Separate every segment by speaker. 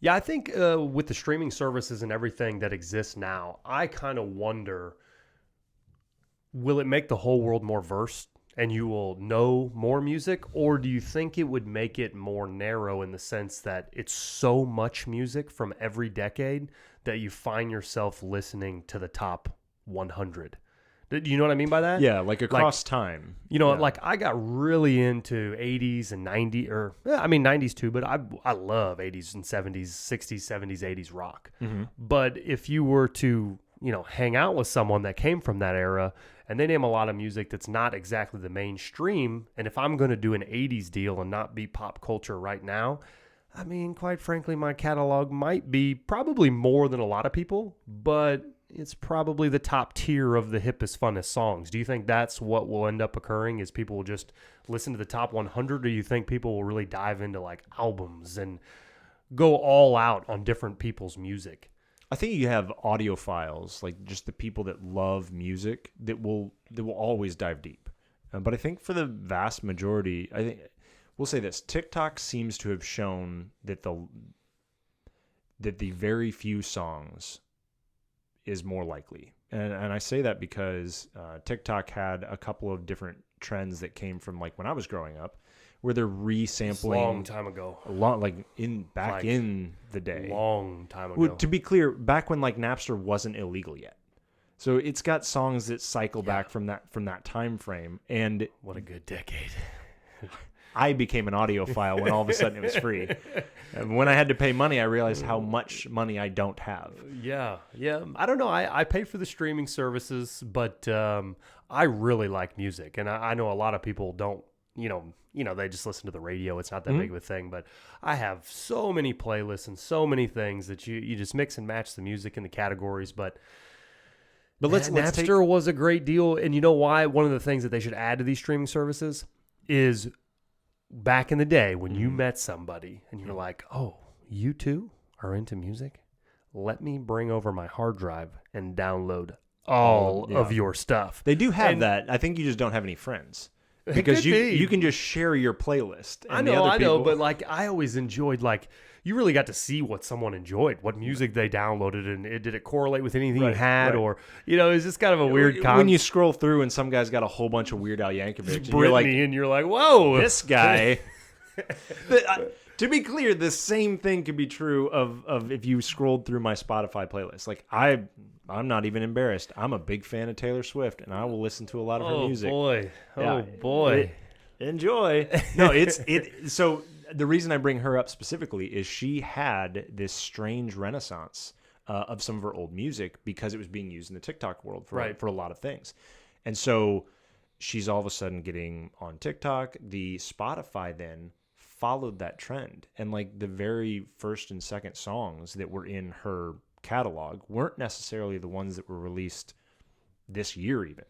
Speaker 1: Yeah, I think with the streaming services and everything that exists now, I kind of wonder, will it make the whole world more versed and you will know more music, or do you think it would make it more narrow in the sense that it's so much music from every decade that you find yourself listening to the top 100? Do you know what I mean by that?
Speaker 2: Yeah, like across time.
Speaker 1: Like I got really into 80s and 90s, or I mean 90s too, but I love 80s and 70s, 60s, 70s, 80s rock.
Speaker 2: Mm-hmm.
Speaker 1: But if you were to, hang out with someone that came from that era and they name a lot of music that's not exactly the mainstream, and if I'm going to do an 80s deal and not be pop culture right now, I mean, quite frankly, my catalog might be probably more than a lot of people, but it's probably the top tier of the hippest, funnest songs. Do you think that's what will end up occurring, is people will just listen to the top 100, or do you think people will really dive into like albums and go all out on different people's music?
Speaker 2: I think you have audiophiles, like just the people that love music that will always dive deep. But I think for the vast majority, I think we'll say this: TikTok seems to have shown that the very few songs is more likely. And I say that because TikTok had a couple of different trends that came from like when I was growing up, where they're resampling
Speaker 1: Long time ago.
Speaker 2: Back in the day.
Speaker 1: Long time ago.
Speaker 2: Well, to be clear, back when like Napster wasn't illegal yet. So it's got songs that cycle back from that time frame. And
Speaker 1: what a good decade.
Speaker 2: I became an audiophile when all of a sudden it was free. And when I had to pay money, I realized how much money I don't have.
Speaker 1: Yeah. I don't know. I pay for the streaming services, but I really like music. And I know a lot of people don't, they just listen to the radio. It's not that big of a thing. But I have so many playlists and so many things that you just mix and match the music and the categories. But Napster was a great deal. And you know why? One of the things that they should add to these streaming services is, back in the day when you met somebody and you're like, oh, you too are into music? Let me bring over my hard drive and download all of your stuff.
Speaker 2: They do have that. I think you just don't have any friends. Because you can just share your playlist. And
Speaker 1: I know, but like I always enjoyed, like, you really got to see what someone enjoyed, what music they downloaded, and did it correlate with anything you had, or it's just kind of a weird concept.
Speaker 2: When you scroll through and some guy's got a whole bunch of Weird Al Yankovic,
Speaker 1: and you're like, whoa,
Speaker 2: this guy. To be clear, the same thing could be true of if you scrolled through my Spotify playlist. Like I'm not even embarrassed. I'm a big fan of Taylor Swift, and I will listen to a lot of her music.
Speaker 1: Oh boy,
Speaker 2: enjoy. No, so the reason I bring her up specifically is she had this strange renaissance of some of her old music because it was being used in the TikTok world for a lot of things. And so she's all of a sudden getting on TikTok. The Spotify then followed that trend. And like the very first and second songs that were in her catalog weren't necessarily the ones that were released this year even.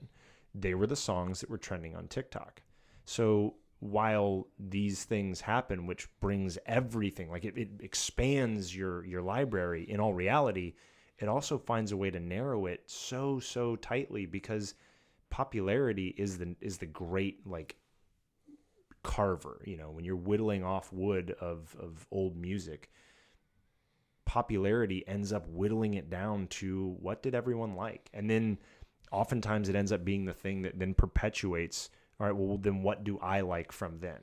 Speaker 2: They were the songs that were trending on TikTok. So while these things happen, which brings everything, like it expands your library, in all reality, it also finds a way to narrow it so tightly, because popularity is the great like carver. When you're whittling off wood of old music, popularity ends up whittling it down to what did everyone like, and then oftentimes it ends up being the thing that then perpetuates. All right, well, then what do I like from then?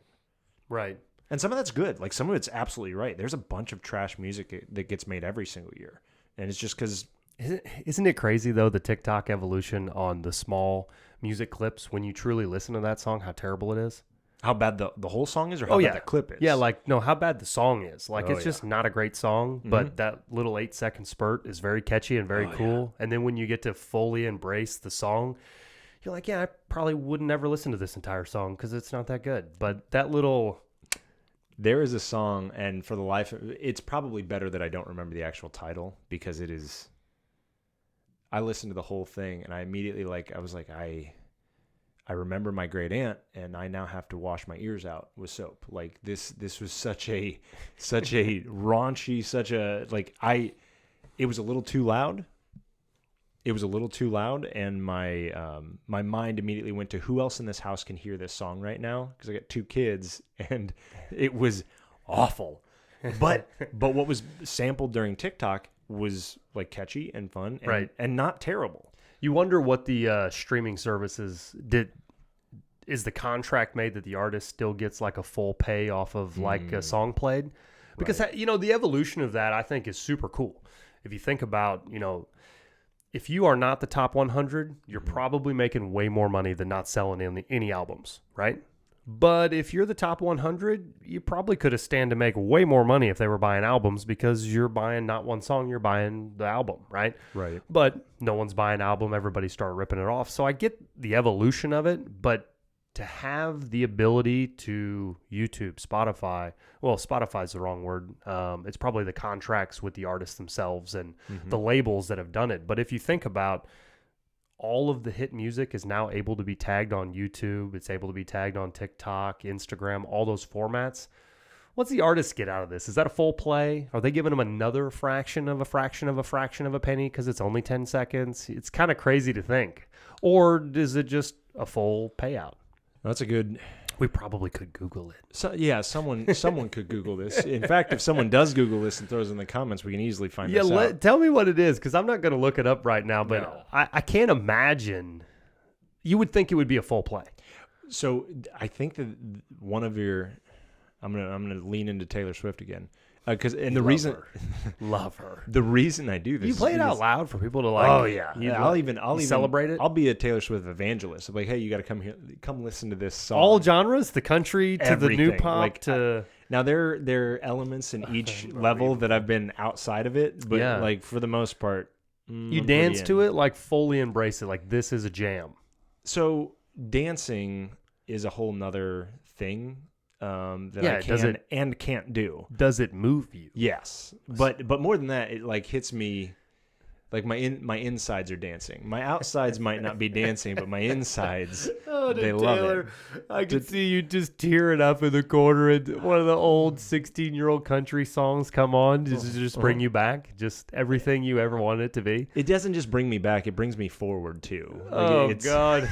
Speaker 1: Right.
Speaker 2: And some of that's good. Like, some of it's absolutely right. There's a bunch of trash music that gets made every single year. And it's just because...
Speaker 1: Isn't it crazy, though, the TikTok evolution on the small music clips, when you truly listen to that song, how terrible it is?
Speaker 2: How bad the whole song is, or how bad that clip is?
Speaker 1: Yeah, like, no, how bad the song is. Like, it's just not a great song, but that little 8-second spurt is very catchy and very cool. Yeah. And then when you get to fully embrace the song... You're like, yeah, I probably wouldn't ever listen to this entire song because it's not that good. But that little...
Speaker 2: There is a song, and for the life of it's probably better that I don't remember the actual title, because it is... I listened to the whole thing, and I immediately, I remember my great aunt, and I now have to wash my ears out with soap. Like, this was such a raunchy, it was a little too loud. It was a little too loud, and my mind immediately went to who else in this house can hear this song right now, because I got 2 kids, and it was awful. but what was sampled during TikTok was like catchy and fun, and not terrible.
Speaker 1: You wonder what the streaming services did. Is the contract made that the artist still gets like a full pay off of like a song played? Because the evolution of that I think is super cool. If you think about, if you are not the top 100, you're probably making way more money than not selling any albums, right? But if you're the top 100, you probably could have stand to make way more money if they were buying albums, because you're buying not one song, you're buying the album, right?
Speaker 2: Right.
Speaker 1: But no one's buying album, everybody started ripping it off. So I get the evolution of it, but to have the ability to YouTube, Spotify, well, Spotify's the wrong word. It's probably the contracts with the artists themselves and the labels that have done it. But if you think about all of the hit music is now able to be tagged on YouTube. It's able to be tagged on TikTok, Instagram, all those formats. What's the artist get out of this? Is that a full play? Are they giving them another fraction of a fraction of a fraction of a penny because it's only 10 seconds? It's kind of crazy to think. Or is it just a full payout?
Speaker 2: That's a good...
Speaker 1: We probably could Google it.
Speaker 2: So, yeah, someone could Google this. In fact, if someone does Google this and throws it in the comments, we can easily find this out.
Speaker 1: Tell me what it is, because I'm not going to look it up right now, but no. I can't imagine. You would think it would be a full play.
Speaker 2: So I think that one of your... I'm gonna lean into Taylor Swift again. Love her. The reason I do this,
Speaker 1: you play it out loud for people to like.
Speaker 2: Oh yeah, I'll even
Speaker 1: celebrate it.
Speaker 2: I'll be a Taylor Swift evangelist. I'm like, hey, you got to come here, come listen to this song.
Speaker 1: All genres, the country to
Speaker 2: everything.
Speaker 1: The new pop to.
Speaker 2: Now there are elements in each level that I've been outside of it, but like for the most part,
Speaker 1: you dance to it, like fully embrace it, like this is a jam.
Speaker 2: So dancing is a whole nother thing. That I can and can't do.
Speaker 1: Does it move you?
Speaker 2: Yes, but more than that, it like hits me. Like my insides are dancing. My outsides might not be dancing, but my insides, they love it.
Speaker 1: I can see you just tearing up in the corner, and one of the old 16-year-old country songs come on. Does it just bring you back? Just everything you ever wanted it to be?
Speaker 2: It doesn't just bring me back; it brings me forward too.
Speaker 1: Like God.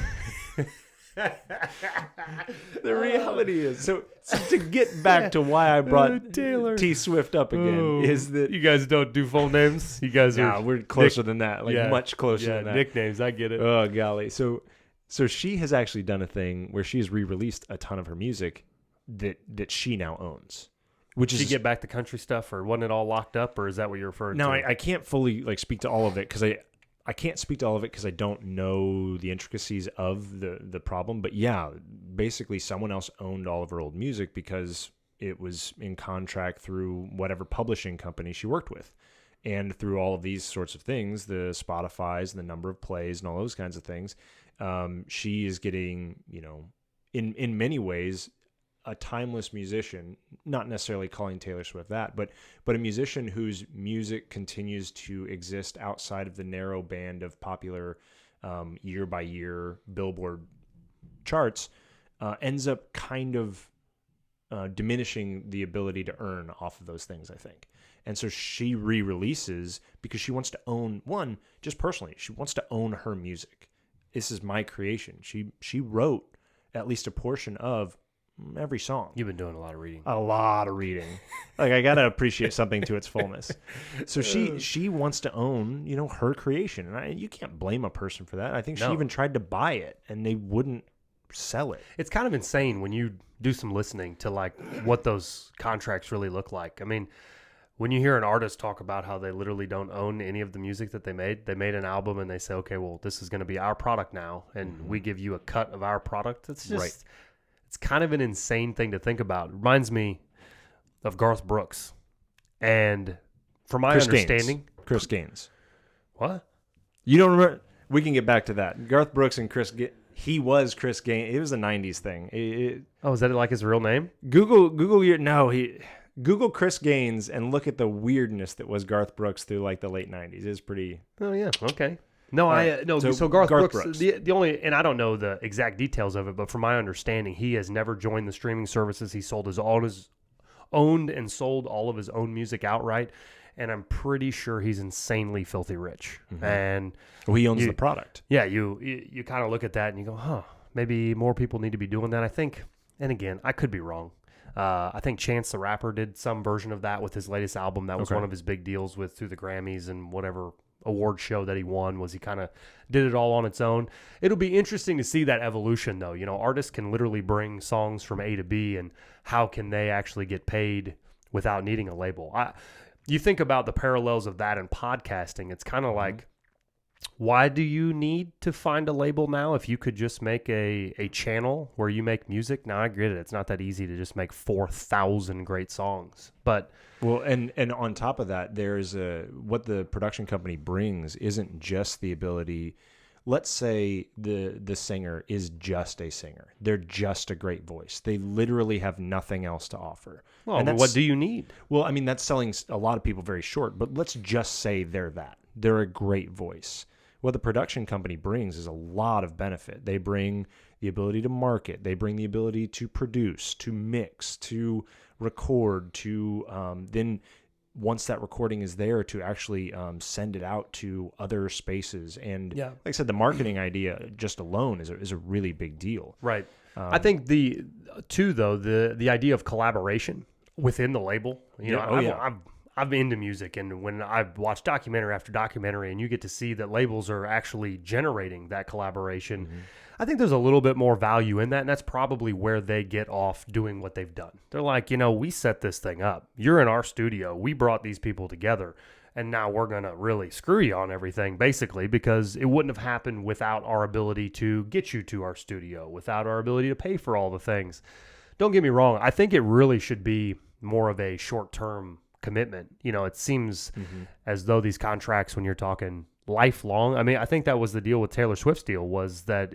Speaker 2: The reality is so to get back to why I brought
Speaker 1: Taylor
Speaker 2: T Swift up again is that
Speaker 1: you guys don't do full names. You guys are
Speaker 2: we're closer than that, much closer than that.
Speaker 1: Nicknames, I get it.
Speaker 2: Oh golly, so she has actually done a thing where she's re-released a ton of her music that she now owns. Which
Speaker 1: Did she get back to country stuff, or wasn't it all locked up, or is that what you're referring to?
Speaker 2: No, I can't fully speak to all of it because I can't speak to all of it because I don't know the intricacies of the problem. But yeah, basically someone else owned all of her old music because it was in contract through whatever publishing company she worked with. And through all of these sorts of things, the Spotify's, the number of plays and all those kinds of things, she is getting, in many ways, a timeless musician, not necessarily calling Taylor Swift that, but a musician whose music continues to exist outside of the narrow band of popular year by year Billboard charts, ends up kind of diminishing the ability to earn off of those things, I think. And so she re-releases because she wants to own, one, just personally, she wants to own her music. This is my creation. She wrote at least a portion of every song.
Speaker 1: You've been doing a lot of reading.
Speaker 2: A lot of reading. I got to appreciate something to its fullness. So she wants to own, her creation. And you can't blame a person for that. I think she even tried to buy it and they wouldn't sell it.
Speaker 1: It's kind of insane when you do some listening to what those contracts really look like. I mean, when you hear an artist talk about how they literally don't own any of the music that they made an album and they say, okay, well, this is going to be our product now. And we give you a cut of our product. It's just... Right. It's kind of an insane thing to think about. It reminds me of Garth Brooks. And from my understanding...
Speaker 2: Chris Gaines.
Speaker 1: What?
Speaker 2: You don't remember? We can get back to that. Garth Brooks and he was Chris Gaines. It was a 90s thing.
Speaker 1: Is that like his real name?
Speaker 2: Google Chris Gaines and look at the weirdness that was Garth Brooks through the late 90s. It's pretty...
Speaker 1: Oh, yeah. Okay. No, So Garth Brooks. The only, and I don't know the exact details of it, but from my understanding, he has never joined the streaming services. He owned and sold all of his own music outright, and I'm pretty sure he's insanely filthy rich. Mm-hmm. And
Speaker 2: he owns the product.
Speaker 1: Yeah, you kind of look at that and you go, maybe more people need to be doing that. I think, and again, I could be wrong. I think Chance the Rapper did some version of that with his latest album. That was one of his big deals with through the Grammys and whatever award show that he won, was he kind of did it all on its own. It'll be interesting to see that evolution, though. You know, artists can literally bring songs from A to B, and how can they actually get paid without needing a label? You think about the parallels of that in podcasting. It's kind of like, why do you need to find a label now if you could just make a channel where you make music? Now, I get it. It's not that easy to just make 4,000 great songs. But
Speaker 2: well, and on top of that, there's what the production company brings isn't just the ability. Let's say the singer is just a singer. They're just a great voice. They literally have nothing else to offer.
Speaker 1: Well, and what do you need?
Speaker 2: Well, I mean, that's selling a lot of people very short, but let's just say they're that. They're a great voice. What the production company brings is a lot of benefit. They bring the ability to market. They bring the ability to produce, to mix, to record, to then once that recording is there, to actually send it out to other spaces. And like I said, the marketing idea just alone is a really big deal.
Speaker 1: Right. I think the idea of collaboration within the label, I'm into music, and when I've watched documentary after documentary and you get to see that labels are actually generating that collaboration, I think there's a little bit more value in that, and that's probably where they get off doing what they've done. They're like, we set this thing up. You're in our studio. We brought these people together, and now we're going to really screw you on everything, basically, because it wouldn't have happened without our ability to get you to our studio, without our ability to pay for all the things. Don't get me wrong. I think it really should be more of a short-term commitment. It seems as though these contracts, when you're talking lifelong, I mean, I think that was the deal with Taylor Swift's deal, was that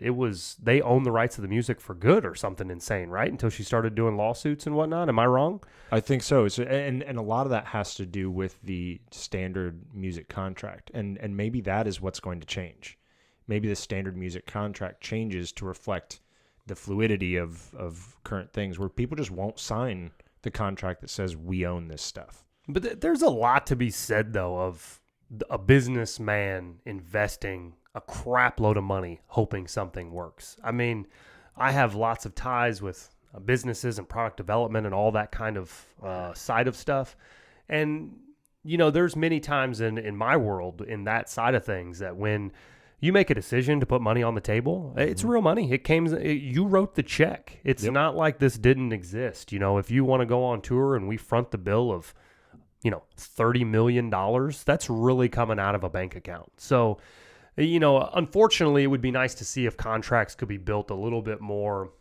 Speaker 1: they own the rights to the music for good or something insane, right? Until she started doing lawsuits and whatnot. Am I wrong?
Speaker 2: I think so. And a lot of that has to do with the standard music contract, and maybe that is what's going to change. Maybe the standard music contract changes to reflect the fluidity of current things, where people just won't sign the contract that says we own this stuff.
Speaker 1: But there's a lot to be said, though, of a businessman investing a crap load of money hoping something works. I mean, I have lots of ties with businesses and product development and all that kind of side of stuff. And, there's many times in my world, in that side of things, that when you make a decision to put money on the table, it's real money. You wrote the check. It's not like this didn't exist. If you want to go on tour and we front the bill of $30 million, that's really coming out of a bank account. So, unfortunately, it would be nice to see if contracts could be built a little bit more,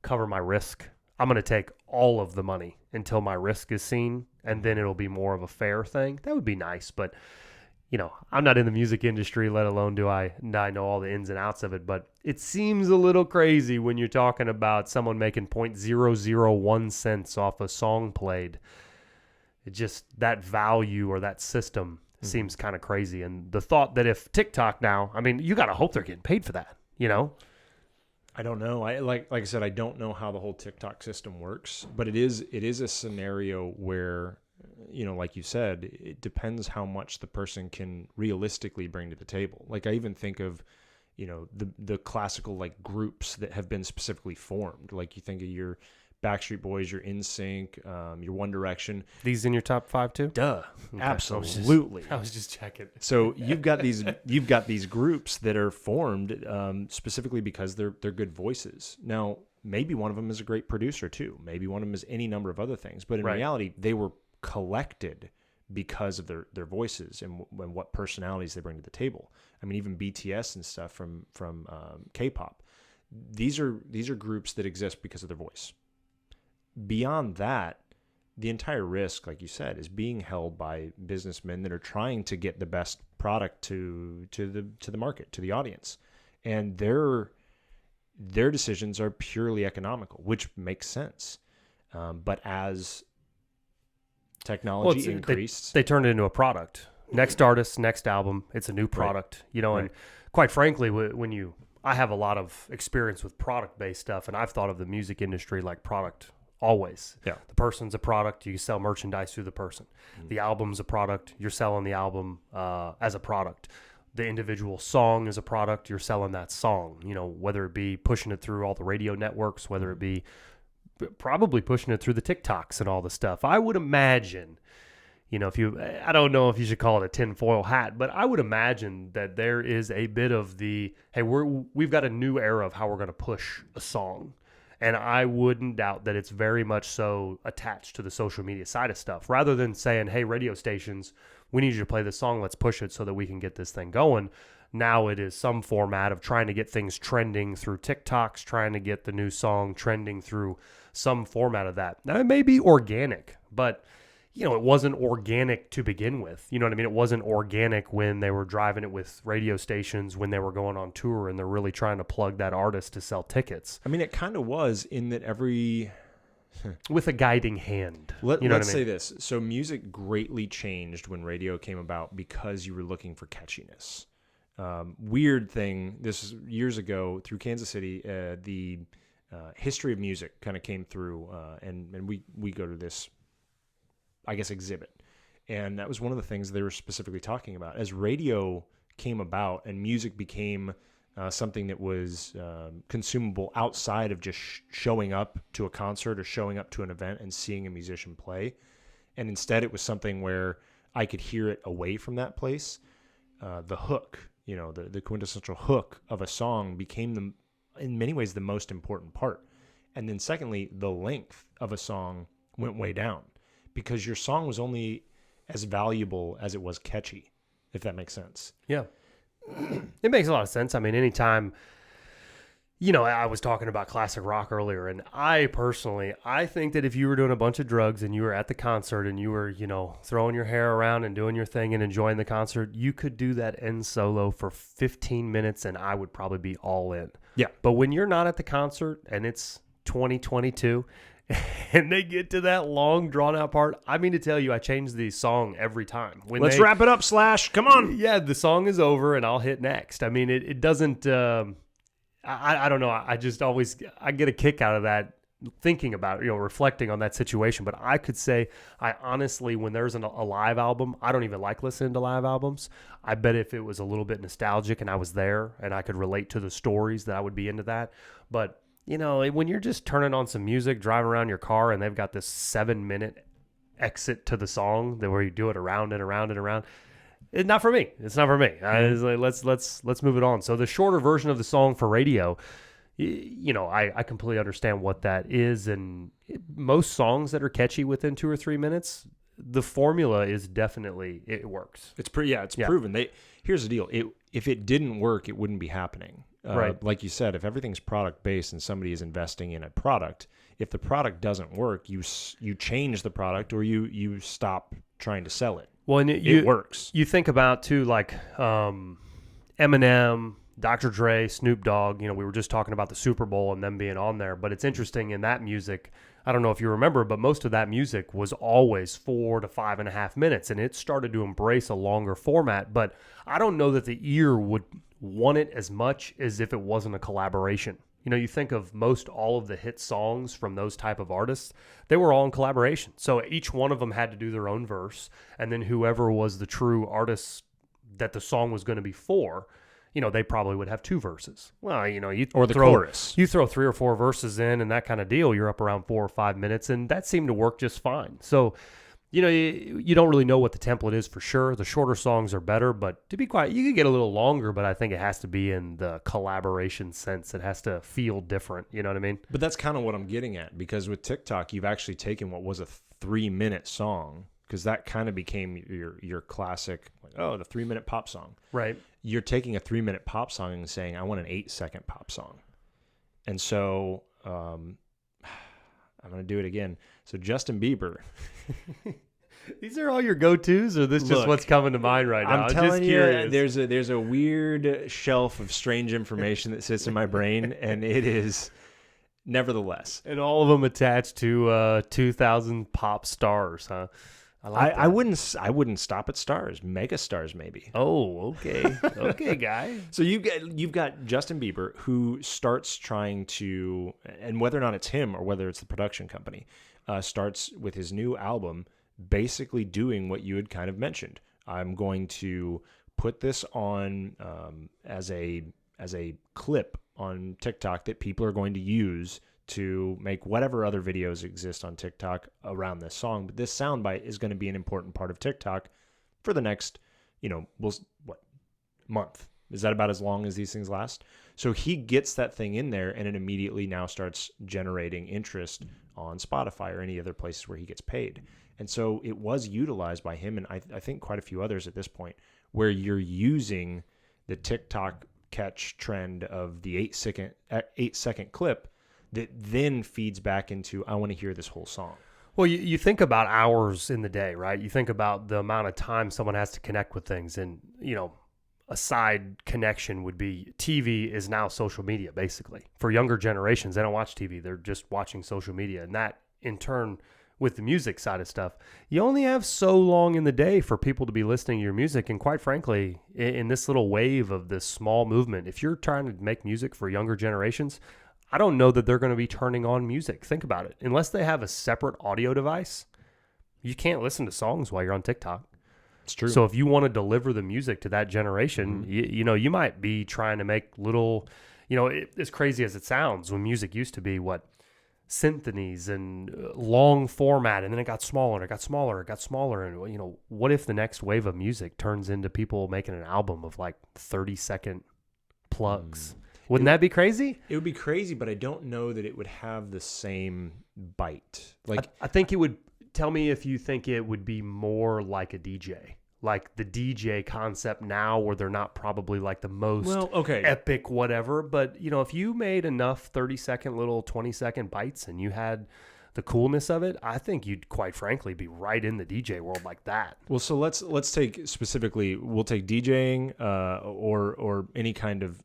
Speaker 1: cover my risk. I'm going to take all of the money until my risk is seen, and then it'll be more of a fair thing. That would be nice, but, I'm not in the music industry, let alone do I know all the ins and outs of it, but it seems a little crazy when you're talking about someone making 0.001 cents off a song played. It just, that value or that system seems kind of crazy. And the thought that if TikTok now, I mean, you got to hope they're getting paid for that,
Speaker 2: I don't know. Like I said, I don't know how the whole TikTok system works, but it is a scenario where, like you said, it depends how much the person can realistically bring to the table. Like I even think of, the classical like groups that have been specifically formed. Like you think of your Backstreet Boys, your NSYNC, your One Direction.
Speaker 1: These in your top 5 too?
Speaker 2: Duh, okay. Absolutely.
Speaker 1: I was just checking.
Speaker 2: So you've got these groups that are formed specifically because they're good voices. Now, maybe one of them is a great producer too. Maybe one of them is any number of other things. But in reality, they were collected because of their voices and what personalities they bring to the table. I mean, even BTS and stuff from K-pop. These are groups that exist because of their voice. Beyond that, the entire risk, like you said, is being held by businessmen that are trying to get the best product to the market, to the audience, and their decisions are purely economical, which makes sense. But as technology increased,
Speaker 1: they turned it into a product. Next artist, next album, it's a new product. And quite frankly, I have a lot of experience with product-based stuff, and I've thought of the music industry like product. Always. Yeah. The person's a product. You sell merchandise through the person. The album's a product. You're selling the album as a product. The individual song is a product. You're selling that song, whether it be pushing it through all the radio networks, whether it be probably pushing it through the TikToks and all the stuff. I would imagine, I don't know if you should call it a tinfoil hat, but I would imagine that there is a bit of the, hey, we've got a new era of how we're going to push a song. And I wouldn't doubt that it's very much so attached to the social media side of stuff. Rather than saying, hey, radio stations, we need you to play this song, let's push it so that we can get this thing going. Now it is some format of trying to get things trending through TikToks, trying to get the new song trending through some format of that. Now, it may be organic, but, it wasn't organic to begin with. You know what I mean? It wasn't organic when they were driving it with radio stations, when they were going on tour, and they're really trying to plug that artist to sell tickets.
Speaker 2: I mean, it kind of was in that
Speaker 1: with a guiding hand.
Speaker 2: Let's say this. So music greatly changed when radio came about because you were looking for catchiness. Weird thing, this is years ago through Kansas City, the history of music kind of came through, and we go to this, I guess, exhibit. And that was one of the things they were specifically talking about. As radio came about and music became something that was consumable outside of just showing up to a concert or showing up to an event and seeing a musician play, and instead it was something where I could hear it away from that place, the hook, the quintessential hook of a song became, in many ways, the most important part. And then secondly, the length of a song went way down because your song was only as valuable as it was catchy, if that makes sense.
Speaker 1: Yeah. It makes a lot of sense. I mean, anytime, I was talking about classic rock earlier, and I think that if you were doing a bunch of drugs and you were at the concert and you were, throwing your hair around and doing your thing and enjoying the concert, you could do that end solo for 15 minutes and I would probably be all in.
Speaker 2: Yeah.
Speaker 1: But when you're not at the concert and it's 2022 and they get to that long drawn out part, I mean to tell you, I change the song every time.
Speaker 2: Let's wrap it up, Slash. Come on.
Speaker 1: Yeah, the song is over and I'll hit next. I mean, it doesn't, I don't know. I just always, I get a kick out of that, thinking about it, reflecting on that situation. But I could say, I honestly, when there's a live album, I don't even like listening to live albums. I bet if it was a little bit nostalgic and I was there and I could relate to the stories, that I would be into that. But when you're just turning on some music, driving around your car, and they've got this 7-minute exit to the song where you do it around and around and around, it's not for me. It's not for me. Let's move it on. So the shorter version of the song for radio, I completely understand what that is, and most songs that are catchy within 2 or 3 minutes, the formula is definitely, it works.
Speaker 2: It's proven. Here's the deal. If it didn't work, it wouldn't be happening.
Speaker 1: Right.
Speaker 2: Like you said, if everything's product based and somebody is investing in a product, if the product doesn't work, you change the product or you stop trying to sell it.
Speaker 1: Well, and
Speaker 2: it works.
Speaker 1: You think about too, like Eminem, Dr. Dre, Snoop Dogg. We were just talking about the Super Bowl and them being on there, but it's interesting in that music. I don't know if you remember, but most of that music was always 4 to 5.5 minutes, and it started to embrace a longer format. But I don't know that the ear would want it as much as if it wasn't a collaboration. You think of most all of the hit songs from those type of artists, they were all in collaboration. So each one of them had to do their own verse, and then whoever was the true artist that the song was going to be for, they probably would have 2 verses. Well,
Speaker 2: or the chorus.
Speaker 1: You throw 3 or 4 verses in and that kind of deal, you're up around 4 or 5 minutes, and that seemed to work just fine. So, you don't really know what the template is for sure. The shorter songs are better, but to be quiet, you could get a little longer, but I think it has to be in the collaboration sense. It has to feel different. You know what I mean?
Speaker 2: But that's kind of what I'm getting at, because with TikTok, you've actually taken what was a 3-minute song, because that kind of became your classic, the 3-minute pop song.
Speaker 1: Right.
Speaker 2: You're taking a 3-minute pop song and saying, I want an 8-second pop song. And so I'm going to do it again. So Justin Bieber.
Speaker 1: These are all your go-tos, or this just what's coming to mind right now?
Speaker 2: I'm telling
Speaker 1: just curious.
Speaker 2: You, there's a weird shelf of strange information that sits in my brain, and it is nevertheless.
Speaker 1: And all of them attached to 2,000 pop stars, huh?
Speaker 2: I wouldn't stop at stars, mega stars maybe.
Speaker 1: Oh, okay, okay, guy.
Speaker 2: So you've got Justin Bieber, who starts trying to, and whether or not it's him or whether it's the production company, starts with his new album, basically doing what you had kind of mentioned. I'm going to put this on as a clip on TikTok that people are going to use to make whatever other videos exist on TikTok around this song. But this soundbite is going to be an important part of TikTok for the next, month. Is that about as long as these things last? So he gets that thing in there, and it immediately now starts generating interest on Spotify or any other places where he gets paid. And so it was utilized by him, and I think quite a few others at this point, where you're using the TikTok catch trend of the 8-second clip that then feeds back into, I want to hear this whole song.
Speaker 1: Well, you think about hours in the day, right? You think about the amount of time someone has to connect with things. And, a side connection would be TV is now social media, basically. For younger generations, they don't watch TV. They're just watching social media. And that, in turn, with the music side of stuff, you only have so long in the day for people to be listening to your music. And quite frankly, in this little wave of this small movement, if you're trying to make music for younger generations, I don't know that they're going to be turning on music. Think about it. Unless they have a separate audio device, you can't listen to songs while you're on TikTok.
Speaker 2: It's true.
Speaker 1: So if you want to deliver the music to that generation, you might be trying to make little, as crazy as it sounds, when music used to be symphonies and long format, and then it got smaller, and what if the next wave of music turns into people making an album of 30-second plugs? Wouldn't that be crazy?
Speaker 2: It would be crazy, but I don't know that it would have the same bite.
Speaker 1: I think it would. Tell me if you think it would be more like a DJ, like the DJ concept now, where they're not probably the most epic whatever. But, if you made enough 30-second little 20-second bites and you had the coolness of it, I think you'd quite frankly be right in the DJ world like that.
Speaker 2: Well, so let's take specifically, we'll take DJing or any kind of,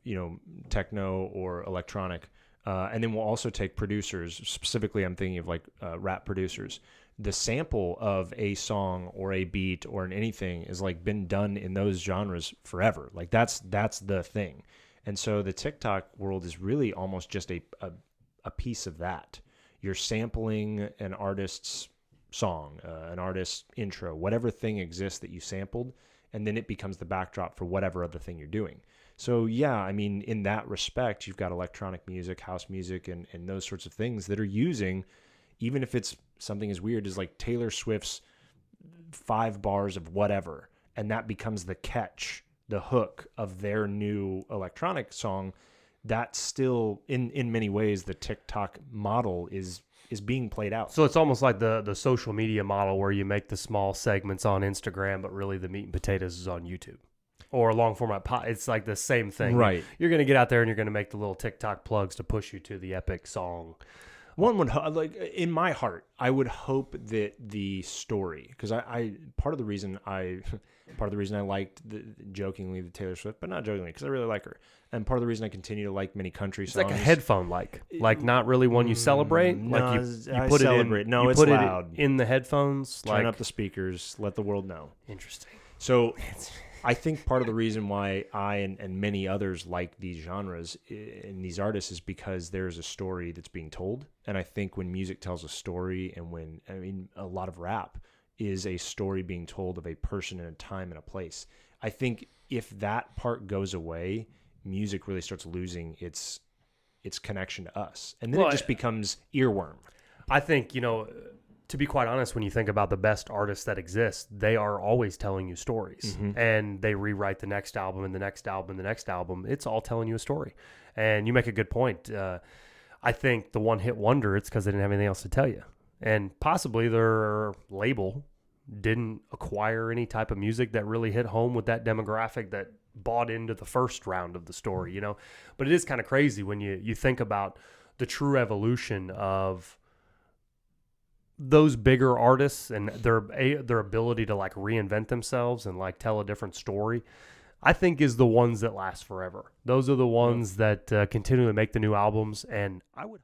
Speaker 2: techno or electronic. And then we'll also take producers. Specifically, I'm thinking of rap producers. The sample of a song or a beat or an anything is been done in those genres forever. That's the thing. And so the TikTok world is really almost just a piece of that. You're sampling an artist's song, an artist's intro, whatever thing exists that you sampled, and then it becomes the backdrop for whatever other thing you're doing. So yeah, I mean, in that respect, you've got electronic music, house music, and those sorts of things that are using, even if it's something as weird as Taylor Swift's 5 bars of whatever, and that becomes the catch, the hook of their new electronic song, that's still, in many ways, the TikTok model is being played out.
Speaker 1: So it's almost like the social media model where you make the small segments on Instagram, but really the meat and potatoes is on YouTube. Or long format pod. It's the same thing.
Speaker 2: Right.
Speaker 1: You're going to get out there and you're going to make the little TikTok plugs to push you to the epic song.
Speaker 2: One would in my heart, I would hope that the story, because I part of the reason I liked jokingly the Taylor Swift, but not jokingly, because I really like her, and part of the reason I continue to like many country songs.
Speaker 1: It's like a headphone, like not really one you celebrate.
Speaker 2: No,
Speaker 1: you put
Speaker 2: celebrate.
Speaker 1: It in.
Speaker 2: No,
Speaker 1: you
Speaker 2: it's
Speaker 1: put
Speaker 2: loud.
Speaker 1: It in the headphones.
Speaker 2: Turn up the speakers. Let the world know.
Speaker 1: Interesting.
Speaker 2: So I think part of the reason why I and many others like these genres and these artists is because there's a story that's being told. And I think when music tells a story, and a lot of rap is a story being told of a person in a time and a place. I think if that part goes away, music really starts losing its connection to us. And then it just becomes earworm.
Speaker 1: I think, to be quite honest, when you think about the best artists that exist, they are always telling you stories, and they rewrite the next album and the next album and the next album. It's all telling you a story. And you make a good point. I think the one hit wonder, it's because they didn't have anything else to tell you. And possibly their label didn't acquire any type of music that really hit home with that demographic that bought into the first round of the story, But it is kind of crazy when you think about the true evolution of those bigger artists and their ability to reinvent themselves and tell a different story. I think is the ones that last forever. Those are the ones that continue to make the new albums, and I would